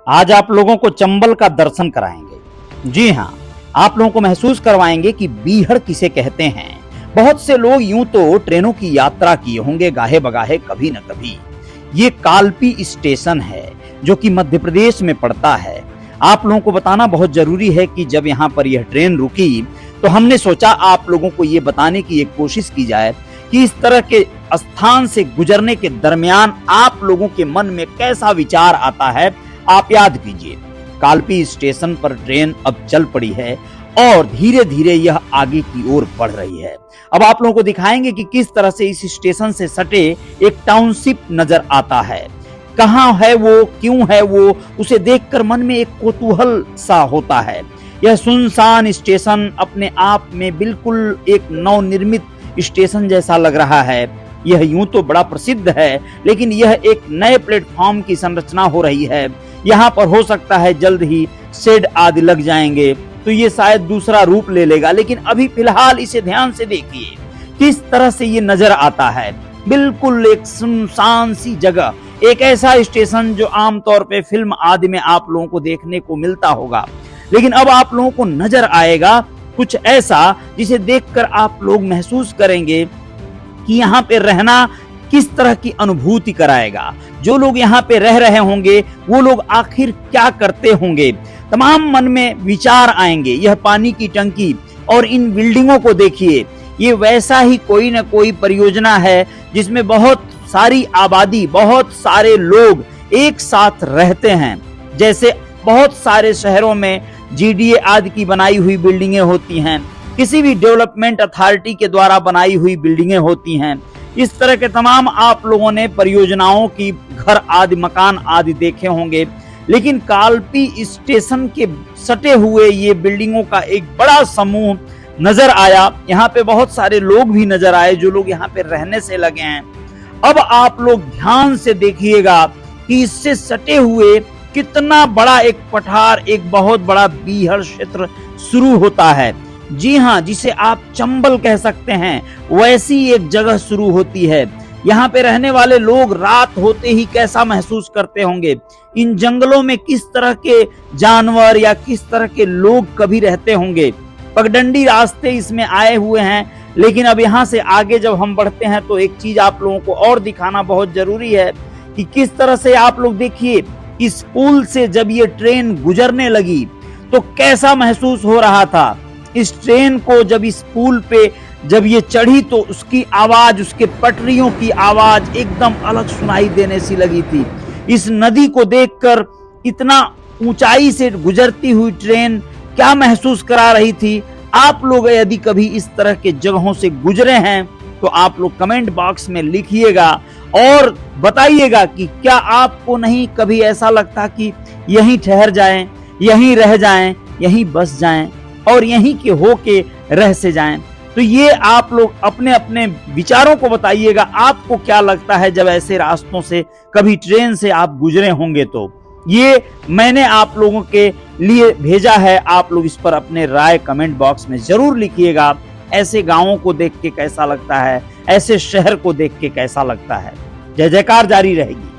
आज आप लोगों को चंबल का दर्शन कराएंगे। जी हाँ, आप लोगों को महसूस करवाएंगे कि बीहड़ किसे कहते हैं। बहुत से लोग यूं तो ट्रेनों की यात्रा किए होंगे गाहे बगाहे कभी न कभी। ये कालपी स्टेशन है जो कि मध्य प्रदेश में पड़ता है। आप लोगों को बताना बहुत जरूरी है कि जब यहाँ पर यह ट्रेन रुकी तो हमने सोचा आप लोगों को ये बताने की एक कोशिश की जाए कि इस तरह के स्थान से गुजरने के दरमियान आप लोगों के मन में कैसा विचार आता है। आप याद कीजिए, कालपी स्टेशन पर ट्रेन अब चल पड़ी है और धीरे धीरे यह आगे की ओर बढ़ रही है। अब आप लोगों को दिखाएंगे कि किस तरह से इस स्टेशन से सटे एक टाउनशिप नजर आता है। कहाँ है वो, क्यों है वो, उसे देखकर मन में एक कौतूहल सा होता है। यह सुनसान स्टेशन अपने आप में बिल्कुल एक नवनिर्मित स्टेशन जैसा लग रहा है। यह यूं तो बड़ा प्रसिद्ध है, लेकिन यह एक नए प्लेटफॉर्म की संरचना हो रही है। यहाँ पर हो सकता है जल्द ही शेड आदि लग जाएंगे तो ये शायद दूसरा रूप ले लेगा, लेकिन अभी फिलहाल इसे ध्यान से देखिए किस तरह से ये नजर आता है। बिल्कुल एक सुनसान सी जगह, एक ऐसा स्टेशन जो आमतौर पे फिल्म आदि में आप लोगों को देखने को मिलता होगा, लेकिन अब आप लोगों को नजर आएगा कुछ ऐसा जिसे देखकर आप लोग महसूस करेंगे कि यहाँ पे रहना किस तरह की अनुभूति कराएगा। जो लोग यहाँ पे रह रहे होंगे वो लोग आखिर क्या करते होंगे, तमाम मन में विचार आएंगे। यह पानी की टंकी और इन बिल्डिंगों को देखिए, ये वैसा ही कोई न कोई परियोजना है जिसमें बहुत सारी आबादी, बहुत सारे लोग एक साथ रहते हैं। जैसे बहुत सारे शहरों में जीडीए आदि की बनाई हुई बिल्डिंगें होती हैं, किसी भी डेवलपमेंट अथॉरिटी के द्वारा बनाई हुई बिल्डिंगें होती हैं। इस तरह के तमाम आप लोगों ने परियोजनाओं की घर आदि, मकान आदि देखे होंगे, लेकिन कालपी स्टेशन के सटे हुए ये बिल्डिंगों का एक बड़ा समूह नजर आया। यहाँ पे बहुत सारे लोग भी नजर आए जो लोग यहाँ पे रहने से लगे हैं। अब आप लोग ध्यान से देखिएगा कि इससे सटे हुए कितना बड़ा एक पठार, एक बहुत बड़ा बीहड़ क्षेत्र शुरू होता है। जी हाँ, जिसे आप चंबल कह सकते हैं, वैसी एक जगह शुरू होती है। यहाँ पे रहने वाले लोग रात होते ही कैसा महसूस करते होंगे। इन जंगलों में किस तरह के जानवर या किस तरह के लोग कभी रहते होंगे। पगडंडी रास्ते इसमें आए हुए हैं, लेकिन अब यहाँ से आगे जब हम बढ़ते हैं तो एक चीज आप लोगों को और दिखाना बहुत जरूरी है कि किस तरह से आप लोग देखिए, इस पुल से जब ये ट्रेन गुजरने लगी तो कैसा महसूस हो रहा था। इस ट्रेन को जब इस पुल पे जब ये चढ़ी तो उसकी आवाज, उसके पटरियों की आवाज एकदम अलग सुनाई देने सी लगी थी। इस नदी को देखकर इतना ऊंचाई से गुजरती हुई ट्रेन क्या महसूस करा रही थी। आप लोग यदि कभी इस तरह के जगहों से गुजरे हैं तो आप लोग कमेंट बॉक्स में लिखिएगा और बताइएगा कि क्या आपको नहीं कभी ऐसा लगता कि यहीं ठहर जाएं, यहीं रह जाएं, यहीं बस जाएं और यहीं के होके रह से जाएं। तो ये आप लोग अपने अपने विचारों को बताइएगा, आपको क्या लगता है जब ऐसे रास्तों से कभी ट्रेन से आप गुजरे होंगे। तो ये मैंने आप लोगों के लिए भेजा है, आप लोग इस पर अपने राय कमेंट बॉक्स में जरूर लिखिएगा। ऐसे गांवों को देख के कैसा लगता है, ऐसे शहर को देख के कैसा लगता है। जय जयकार जारी रहेगी।